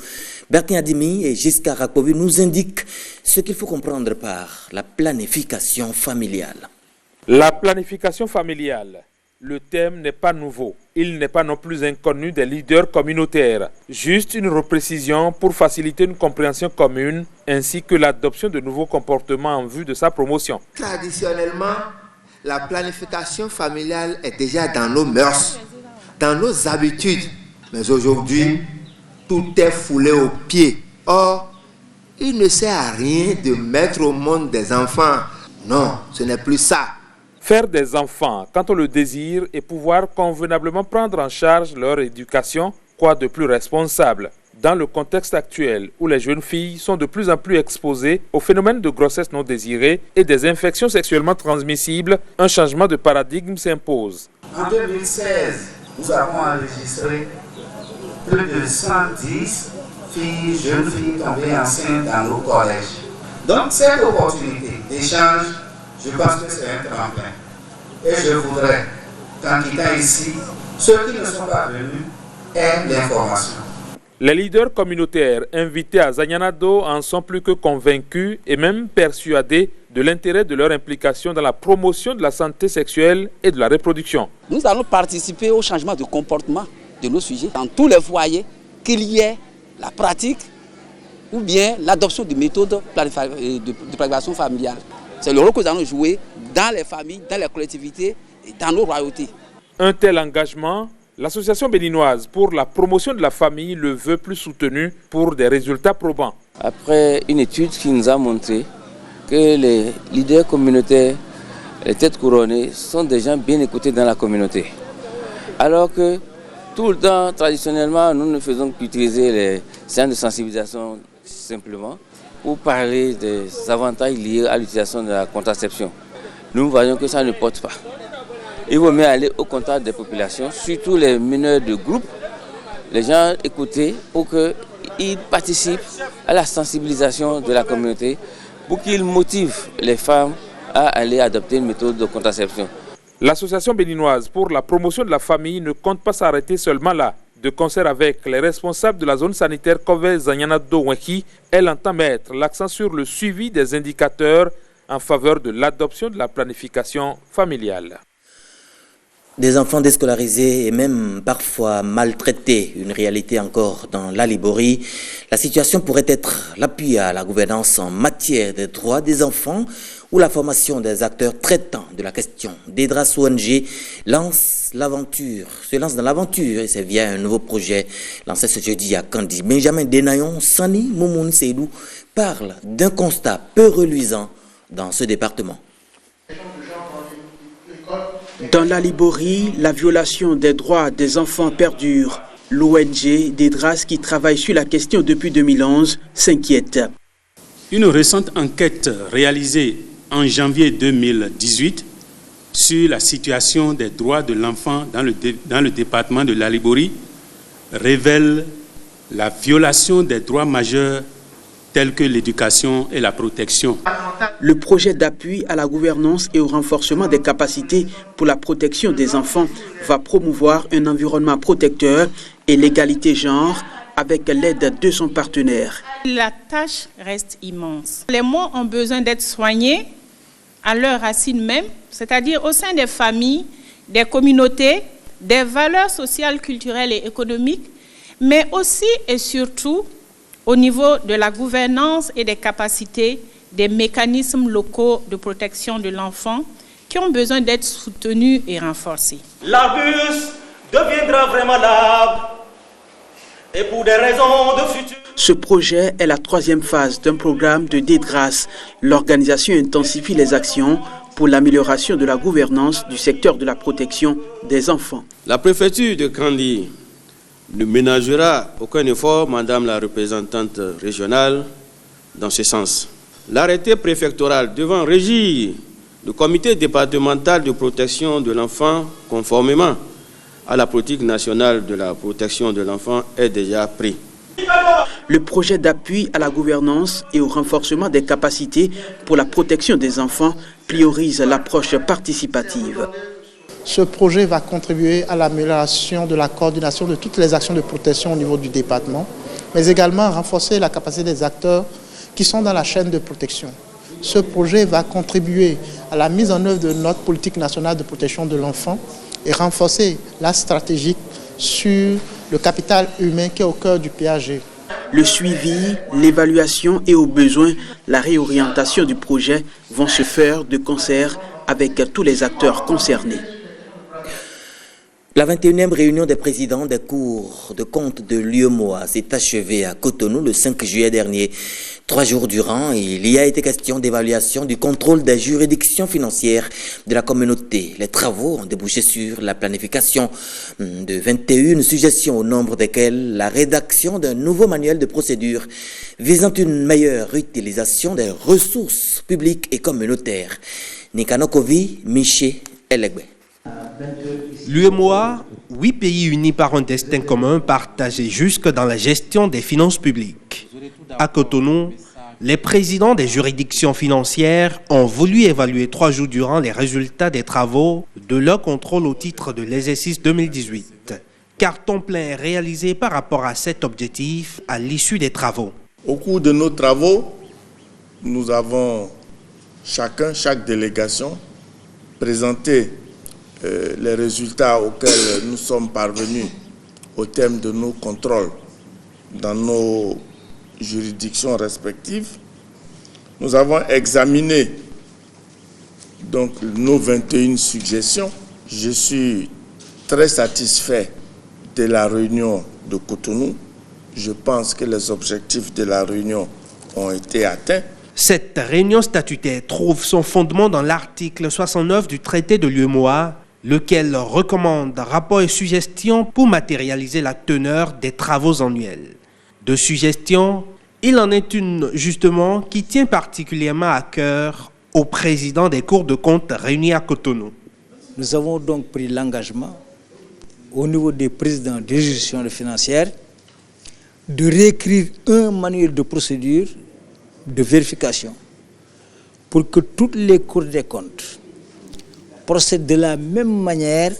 Bertin Adimi et Giscard Rakovi nous indiquent ce qu'il faut comprendre par la planification familiale. La planification familiale. Le thème n'est pas nouveau. Il n'est pas non plus inconnu des leaders communautaires. Juste une reprécision pour faciliter une compréhension commune ainsi que l'adoption de nouveaux comportements en vue de sa promotion. Traditionnellement, la planification familiale est déjà dans nos mœurs, dans nos habitudes. Mais aujourd'hui, tout est foulé aux pieds. Or, il ne sert à rien de mettre au monde des enfants. Non, ce n'est plus ça. Faire des enfants quand on le désire et pouvoir convenablement prendre en charge leur éducation, quoi de plus responsable? Dans le contexte actuel où les jeunes filles sont de plus en plus exposées aux phénomènes de grossesse non désirée et des infections sexuellement transmissibles, un changement de paradigme s'impose. En 2016, nous avons enregistré plus de 110 jeunes filles tombées enceintes dans nos collèges. Donc cette opportunité d'échange, je pense que c'est un tremplin. Et je voudrais qu'en quittant ici, ceux qui ne sont pas venus aient l'information. Les leaders communautaires invités à Zanyanado en sont plus que convaincus et même persuadés de l'intérêt de leur implication dans la promotion de la santé sexuelle et de la reproduction. Nous allons participer au changement de comportement de nos sujets dans tous les foyers, qu'il y ait la pratique ou bien l'adoption de méthodes de planification familiale. C'est le rôle que nous allons jouer dans les familles, dans les collectivités et dans nos royautés. Un tel engagement, l'association béninoise pour la promotion de la famille le veut plus soutenu pour des résultats probants. Après une étude qui nous a montré que les leaders communautaires, les têtes couronnées, sont des gens bien écoutés dans la communauté. Alors que tout le temps, traditionnellement, nous ne faisons qu'utiliser les séances de sensibilisation simplement pour parler des avantages liés à l'utilisation de la contraception. Nous voyons que ça ne porte pas. Il vaut mieux aller au contact des populations, surtout les mineurs de groupe, les gens écouter pour qu'ils participent à la sensibilisation de la communauté, pour qu'ils motivent les femmes à aller adopter une méthode de contraception. L'association béninoise pour la promotion de la famille ne compte pas s'arrêter seulement là. De concert avec les responsables de la zone sanitaire Kové Zanyanado-Wenki, elle entend mettre l'accent sur le suivi des indicateurs en faveur de l'adoption de la planification familiale. Des enfants déscolarisés et même parfois maltraités, une réalité encore dans la Liborie. La situation pourrait être l'appui à la gouvernance en matière des droits des enfants ou la formation des acteurs traitants de la question. Dédras ONG se lance dans l'aventure et c'est via un nouveau projet lancé ce jeudi à Kandi. Benjamin Denayon, Sani Moumoun Seydou parle d'un constat peu reluisant dans ce département. Dans la Liborie, la violation des droits des enfants perdure. L'ONG Dédras, qui travaille sur la question depuis 2011, s'inquiète. Une récente enquête réalisée en janvier 2018 sur la situation des droits de l'enfant dans le département de la Liborie révèle la violation des droits majeurs tels que l'éducation et la protection. Le projet d'appui à la gouvernance et au renforcement des capacités pour la protection des enfants va promouvoir un environnement protecteur et l'égalité genre avec l'aide de son partenaire. La tâche reste immense. Les mots ont besoin d'être soignés à leurs racines même, c'est-à-dire au sein des familles, des communautés, des valeurs sociales, culturelles et économiques, mais aussi et surtout au niveau de la gouvernance et des capacités des mécanismes locaux de protection de l'enfant qui ont besoin d'être soutenus et renforcés. La bus deviendra vraiment l'arbre et pour des raisons de futur. Ce projet est la troisième phase d'un programme de Dédras. L'organisation intensifie les actions pour l'amélioration de la gouvernance du secteur de la protection des enfants. La préfecture de Kandi ne ménagera aucun effort, Madame la représentante régionale, dans ce sens. L'arrêté préfectoral devant régir le comité départemental de protection de l'enfant conformément à la politique nationale de la protection de l'enfant est déjà pris. Le projet d'appui à la gouvernance et au renforcement des capacités pour la protection des enfants priorise l'approche participative. Ce projet va contribuer à l'amélioration de la coordination de toutes les actions de protection au niveau du département, mais également renforcer la capacité des acteurs qui sont dans la chaîne de protection. Ce projet va contribuer à la mise en œuvre de notre politique nationale de protection de l'enfant et renforcer la stratégie sur le capital humain qui est au cœur du PAG. Le suivi, l'évaluation et au besoin, la réorientation du projet vont se faire de concert avec tous les acteurs concernés. La 21e réunion des présidents des cours de compte de l'UEMOA s'est achevée à Cotonou le 5 juillet dernier. 3 jours durant, il y a été question d'évaluation du contrôle des juridictions financières de la communauté. Les travaux ont débouché sur la planification de 21 suggestions, au nombre desquelles la rédaction d'un nouveau manuel de procédure visant une meilleure utilisation des ressources publiques et communautaires. Nikano Kovi, Miché, Elegbe. L'UEMOA, 8 pays unis par un destin commun partagé jusque dans la gestion des finances publiques. À Cotonou, les présidents des juridictions financières ont voulu évaluer 3 jours durant les résultats des travaux de leur contrôle au titre de l'exercice 2018. Carton plein réalisé par rapport à cet objectif à l'issue des travaux. Au cours de nos travaux, nous avons chaque délégation présenté les résultats auxquels nous sommes parvenus au terme de nos contrôles dans nos juridictions respectives. Nous avons examiné donc nos 21 suggestions. Je suis très satisfait de la réunion de Cotonou. Je pense que les objectifs de la réunion ont été atteints. Cette réunion statutaire trouve son fondement dans l'article 69 du traité de l'UEMOA, lequel recommande rapports et suggestions pour matérialiser la teneur des travaux annuels. De suggestions, il en est une justement qui tient particulièrement à cœur au président des cours de compte réunis à Cotonou. Nous avons donc pris l'engagement au niveau des présidents des juridictions financières de réécrire un manuel de procédure de vérification pour que toutes les cours des comptes procèdent de la même manière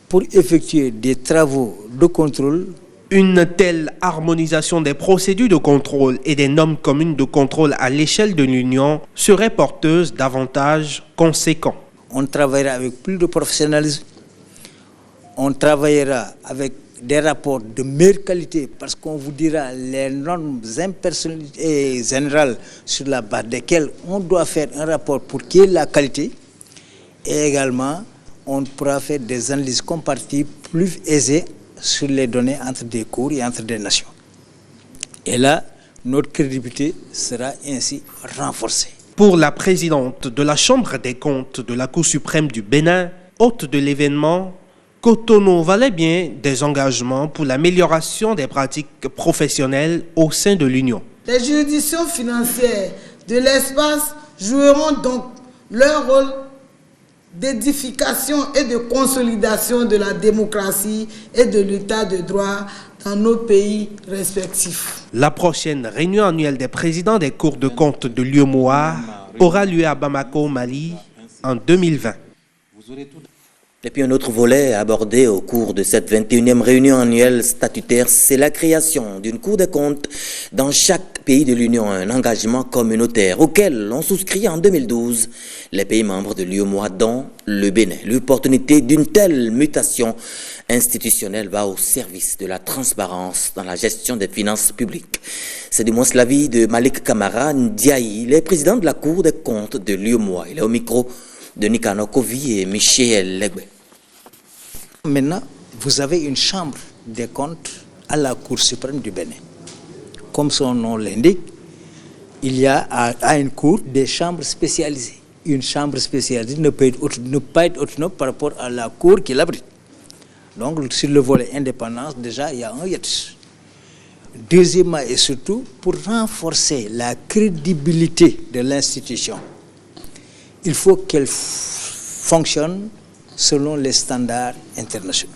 pour effectuer des travaux de contrôle. Une telle harmonisation des procédures de contrôle et des normes communes de contrôle à l'échelle de l'Union serait porteuse d'avantages conséquents. On travaillera avec plus de professionnalisme, on travaillera avec des rapports de meilleure qualité parce qu'on vous dira les normes impersonnelles et générales sur la base desquelles on doit faire un rapport pour qu'il y ait la qualité. Et également, on pourra faire des analyses comparatives plus aisées sur les données entre des cours et entre des nations. Et là, notre crédibilité sera ainsi renforcée. Pour la présidente de la Chambre des comptes de la Cour suprême du Bénin, hôte de l'événement, Cotonou valait bien des engagements pour l'amélioration des pratiques professionnelles au sein de l'Union. Les juridictions financières de l'espace joueront donc leur rôle d'édification et de consolidation de la démocratie et de l'état de droit dans nos pays respectifs. La prochaine réunion annuelle des présidents des cours de compte de l'UEMOA aura lieu à Bamako, Mali, en 2020. Et puis un autre volet abordé au cours de cette 21e réunion annuelle statutaire, c'est la création d'une Cour des comptes dans chaque pays de l'Union, un engagement communautaire auquel on souscrit en 2012 les pays membres de l'UEMOA, dont le Bénin. L'opportunité d'une telle mutation institutionnelle va au service de la transparence dans la gestion des finances publiques. C'est du moins l'avis de Malik Kamara Ndiaye, il est président de la Cour des comptes de l'UEMOA. Il est au micro de Nikano Kovi et Michel Legbe. Maintenant, vous avez une chambre des comptes à la Cour suprême du Bénin. Comme son nom l'indique, il y a à une cour des chambres spécialisées. Une chambre spécialisée ne peut pas être autonome par rapport à la cour qui l'abrite. Donc, sur le volet indépendance, déjà, il y a un hiatus. Deuxièmement et surtout, pour renforcer la crédibilité de l'institution, il faut qu'elle fonctionne selon les standards internationaux.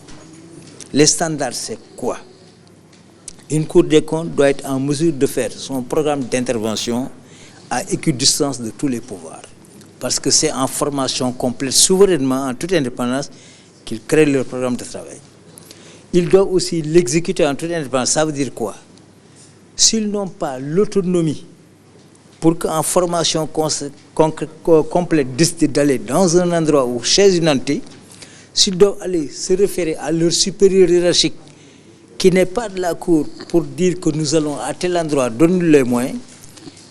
Les standards, c'est quoi? Une Cour des comptes doit être en mesure de faire son programme d'intervention à équidistance de tous les pouvoirs. Parce que c'est en formation complète, souverainement, en toute indépendance, qu'ils créent leur programme de travail. Ils doivent aussi l'exécuter en toute indépendance. Ça veut dire quoi? S'ils n'ont pas l'autonomie pour qu'en formation complète décident d'aller dans un endroit ou chez une entité, s'ils doivent aller se référer à leur supérieur hiérarchique qui n'est pas de la Cour pour dire que nous allons à tel endroit, donne-nous les moyens,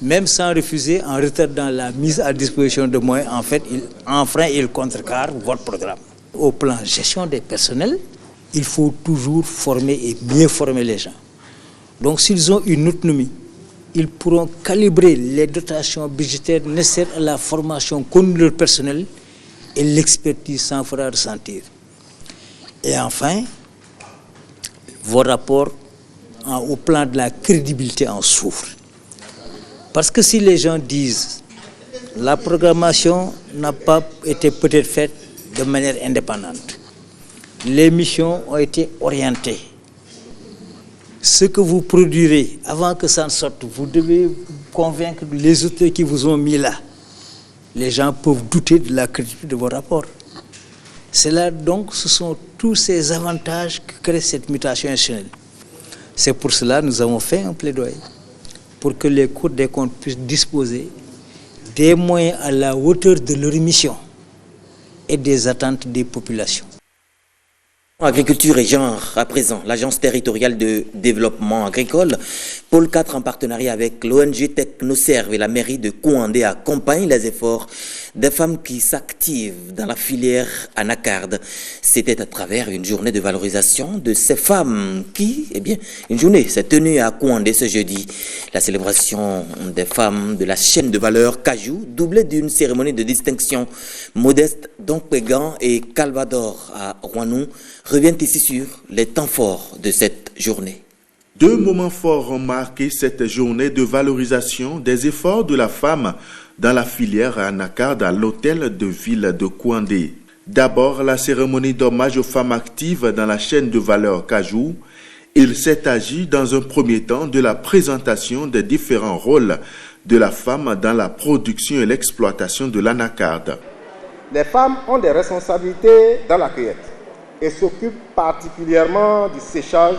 même sans refuser, en retardant la mise à disposition de moyens, en fait, ils contrecarrent votre programme. Au plan gestion des personnels, il faut toujours former et mieux former les gens. Donc s'ils ont une autonomie, ils pourront calibrer les dotations budgétaires nécessaires à la formation contre leur personnel et l'expertise s'en fera ressentir. Et enfin, vos rapports au plan de la crédibilité en souffrent. Parce que si les gens disent la programmation n'a pas été peut-être faite de manière indépendante, les missions ont été orientées, ce que vous produirez avant que ça ne sorte, vous devez convaincre les auteurs qui vous ont mis là. Les gens peuvent douter de la crédibilité de vos rapports. C'est là donc, ce sont tous ces avantages que crée cette mutation institutionnelle. C'est pour cela que nous avons fait un plaidoyer pour que les cours des comptes puissent disposer des moyens à la hauteur de leur mission et des attentes des populations. Agriculture et genre, à présent, l'Agence territoriale de développement agricole, Pôle 4 en partenariat avec l'ONG Technoserve et la mairie de Kouandé accompagne les efforts des femmes qui s'activent dans la filière anacarde. C'était à travers une journée de valorisation de ces femmes qui, une journée s'est tenue à Kouandé ce jeudi. La célébration des femmes de la chaîne de valeur Cajou, doublée d'une cérémonie de distinction modeste d'Ompégan et Calvador à Rouanou, revient ici sur les temps forts de cette journée. Deux moments forts ont marqué cette journée de valorisation des efforts de la femme dans la filière anacarde à l'hôtel de ville de Kouandé. D'abord, la cérémonie d'hommage aux femmes actives dans la chaîne de valeur Cajou. Il s'est agi dans un premier temps de la présentation des différents rôles de la femme dans la production et l'exploitation de l'anacarde. Les femmes ont des responsabilités dans la cueillette et s'occupent particulièrement du séchage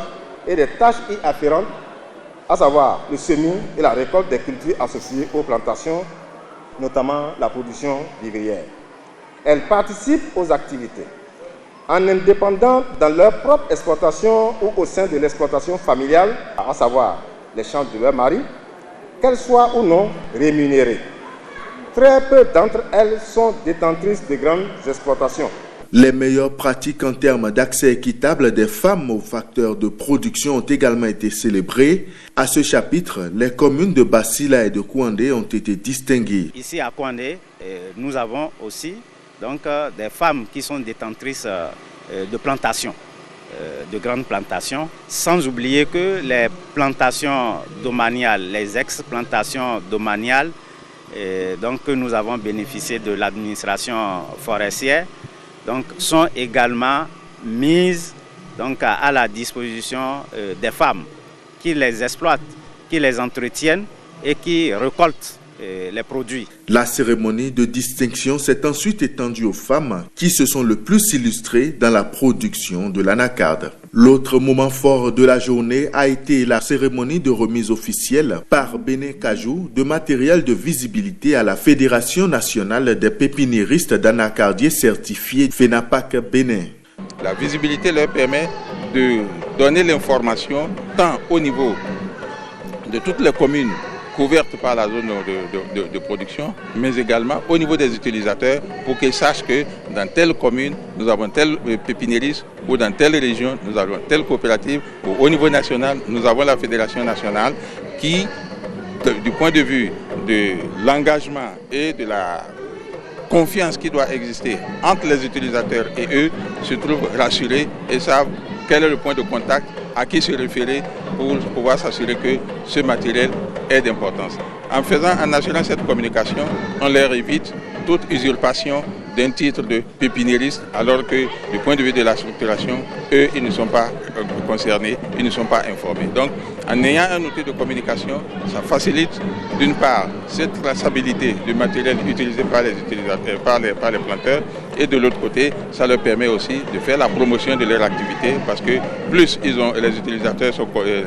et des tâches y afférentes, à savoir le semis et la récolte des cultures associées aux plantations, notamment la production vivrière. Elles participent aux activités en indépendant dans leur propre exploitation ou au sein de l'exploitation familiale, à savoir les champs de leur mari, qu'elles soient ou non rémunérées. Très peu d'entre elles sont détentrices de grandes exploitations. Les meilleures pratiques en termes d'accès équitable des femmes aux facteurs de production ont également été célébrées. À ce chapitre, les communes de Basila et de Kouandé ont été distinguées. Ici à Kouandé, nous avons aussi des femmes qui sont détentrices de plantations, de grandes plantations, sans oublier que les plantations domaniales, les ex-plantations domaniales, que nous avons bénéficié de l'administration forestière, sont également mises à la disposition des femmes qui les exploitent, qui les entretiennent et qui récoltent les produits. La cérémonie de distinction s'est ensuite étendue aux femmes qui se sont le plus illustrées dans la production de l'anacarde. L'autre moment fort de la journée a été la cérémonie de remise officielle par Bénin Cajou de matériel de visibilité à la Fédération nationale des pépiniéristes d'anacardiers certifiés FENAPAC Bénin. La visibilité leur permet de donner l'information tant au niveau de toutes les communes couvertes par la zone de production, mais également au niveau des utilisateurs pour qu'ils sachent que dans telle commune, nous avons tel pépiniériste ou dans telle région, nous avons telle coopérative ou au niveau national, nous avons la fédération nationale qui, du point de vue de l'engagement et de la confiance qui doit exister entre les utilisateurs et eux, se trouvent rassurés et savent quel est le point de contact, à qui se référer pour pouvoir s'assurer que ce matériel est d'importance. En assurant cette communication, on leur évite toute usurpation d'un titre de pépiniériste, alors que du point de vue de la structuration, eux, ils ne sont pas concernés, ils ne sont pas informés. Donc, en ayant un outil de communication, ça facilite d'une part cette traçabilité du matériel utilisé par les utilisateurs, par les planteurs, et de l'autre côté, ça leur permet aussi de faire la promotion de leur activité, parce que plus les utilisateurs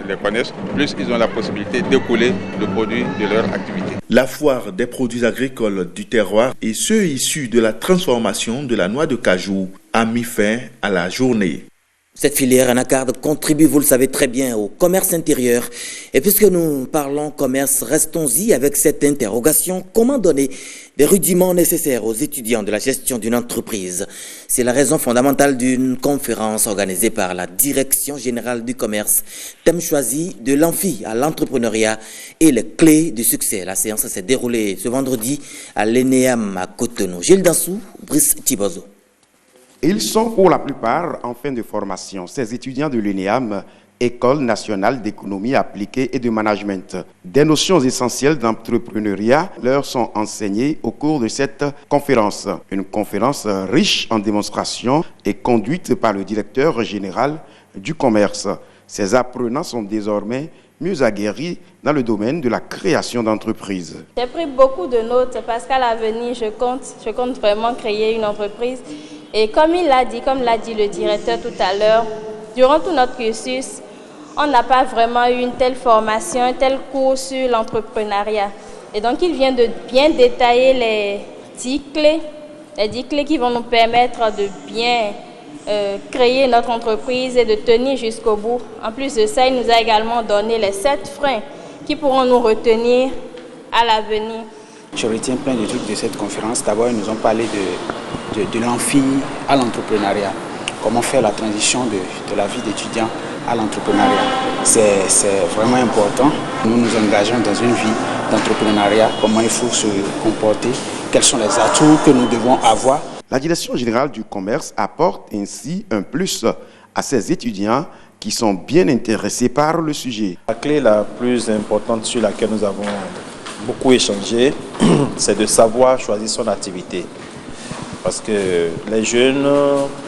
les connaissent, plus ils ont la possibilité d'écouler le produit de leur activité. La foire des produits agricoles du terroir et ceux issus de la transformation de la noix de cajou a mis fin à la journée. Cette filière anacarde contribue, vous le savez très bien, au commerce intérieur. Et puisque nous parlons commerce, restons-y avec cette interrogation. Comment donner des rudiments nécessaires aux étudiants de la gestion d'une entreprise? C'est la raison fondamentale d'une conférence organisée par la Direction générale du commerce. Thème choisi de l'amphi à l'entrepreneuriat et les clés du succès. La séance s'est déroulée ce vendredi à l'ENEAM à Cotonou. Gilles Dansou, Brice Thibozo. Ils sont pour la plupart en fin de formation. Ces étudiants de l'ENEAM, École nationale d'économie appliquée et de management. Des notions essentielles d'entrepreneuriat leur sont enseignées au cours de cette conférence. Une conférence riche en démonstrations et conduite par le directeur général du commerce. Ces apprenants sont désormais mieux aguerris dans le domaine de la création d'entreprises. J'ai pris beaucoup de notes parce qu'à l'avenir, je compte vraiment créer une entreprise. Et comme l'a dit le directeur tout à l'heure, durant tout notre cursus, on n'a pas vraiment eu une telle formation, un tel cours sur l'entrepreneuriat. Et donc, il vient de bien détailler les 10 clés qui vont nous permettre de bien créer notre entreprise et de tenir jusqu'au bout. En plus de ça, il nous a également donné les 7 freins qui pourront nous retenir à l'avenir. Je retiens plein de trucs de cette conférence. D'abord, ils nous ont parlé de l'amphi à l'entrepreneuriat. Comment faire la transition de la vie d'étudiant à l'entrepreneuriat. C'est vraiment important. Nous nous engageons dans une vie d'entrepreneuriat. Comment il faut se comporter, quels sont les atouts que nous devons avoir. La Direction générale du commerce apporte ainsi un plus à ces étudiants qui sont bien intéressés par le sujet. La clé la plus importante sur laquelle nous avons beaucoup échangé, c'est de savoir choisir son activité. Parce que les jeunes,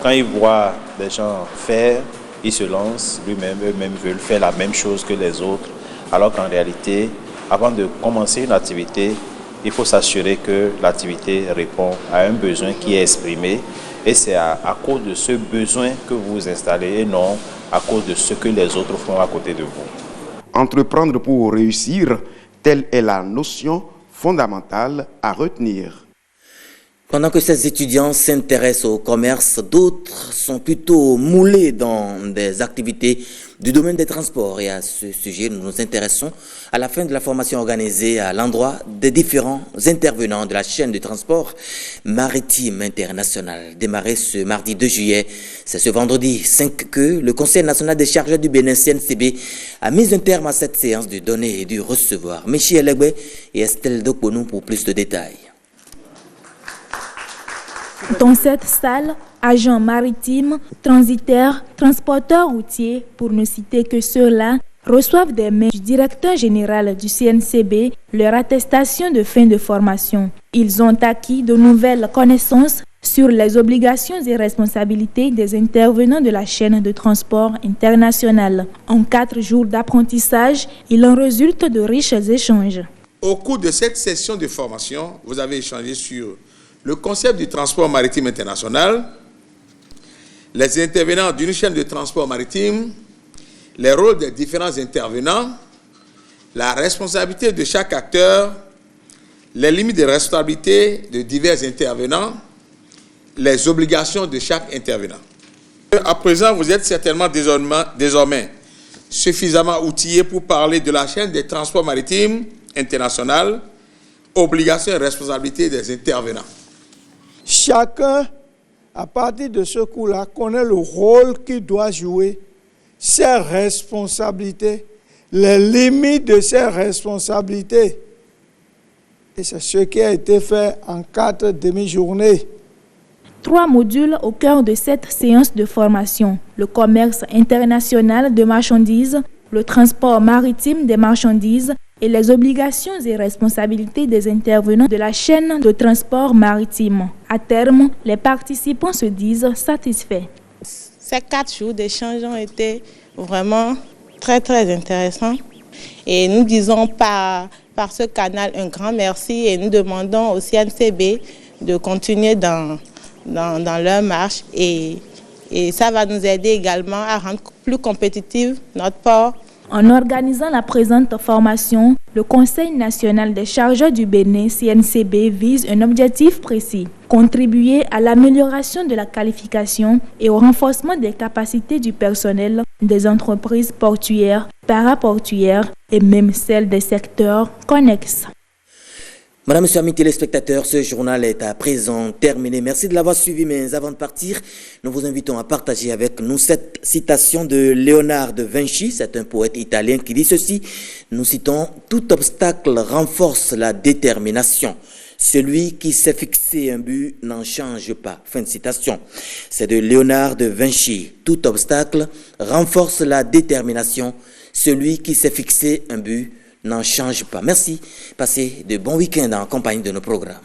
quand ils voient des gens faire, ils se lancent, eux-mêmes veulent faire la même chose que les autres. Alors qu'en réalité, avant de commencer une activité, il faut s'assurer que l'activité répond à un besoin qui est exprimé. Et c'est à cause de ce besoin que vous vous installez et non à cause de ce que les autres font à côté de vous. Entreprendre pour réussir, telle est la notion fondamentale à retenir. Pendant que ces étudiants s'intéressent au commerce, d'autres sont plutôt moulés dans des activités du domaine des transports. Et à ce sujet, nous nous intéressons à la fin de la formation organisée à l'endroit des différents intervenants de la chaîne de transport maritime international. Démarré ce mardi 2 juillet, c'est ce vendredi 5 que le Conseil national des chargeurs du Bénin CNCB a mis un terme à cette séance du donner et du recevoir. Michel Legbe et Estelle Dokponou pour plus de détails. Dans cette salle, agents maritimes, transitaires, transporteurs routiers, pour ne citer que ceux-là, reçoivent des mails du directeur général du CNCB leur attestation de fin de formation. Ils ont acquis de nouvelles connaissances sur les obligations et responsabilités des intervenants de la chaîne de transport international. En 4 jours d'apprentissage, il en résulte de riches échanges. Au cours de cette session de formation, vous avez échangé sur le concept du transport maritime international, les intervenants d'une chaîne de transport maritime, les rôles des différents intervenants, la responsabilité de chaque acteur, les limites de responsabilité de divers intervenants, les obligations de chaque intervenant. À présent, vous êtes certainement désormais suffisamment outillés pour parler de la chaîne des transports maritimes international, obligations et responsabilités des intervenants. Chacun, à partir de ce coup-là, connaît le rôle qu'il doit jouer, ses responsabilités, les limites de ses responsabilités. Et c'est ce qui a été fait en 4 demi-journées. 3 modules au cœur de cette séance de formation. Le commerce international de marchandises, le transport maritime des marchandises et les obligations et responsabilités des intervenants de la chaîne de transport maritime. À terme, les participants se disent satisfaits. Ces 4 jours d'échange ont été vraiment très intéressants et nous disons par ce canal un grand merci et nous demandons au CNCB de continuer dans leur marche et ça va nous aider également à rendre plus compétitif notre port. En organisant la présente formation, le Conseil national des chargeurs du Bénin, CNCB, vise un objectif précis, contribuer à l'amélioration de la qualification et au renforcement des capacités du personnel des entreprises portuaires, paraportuaires et même celles des secteurs connexes. Madame, Monsieur, amis téléspectateurs, ce journal est à présent terminé. Merci de l'avoir suivi, mais avant de partir, nous vous invitons à partager avec nous cette citation de Léonard de Vinci. C'est un poète italien qui dit ceci. Nous citons « Tout obstacle renforce la détermination. Celui qui s'est fixé un but n'en change pas. » Fin de citation. C'est de Léonard de Vinci. Tout obstacle renforce la détermination. Celui qui s'est fixé un but n'en change pas. Merci. Passez de bons week-ends en compagnie de nos programmes.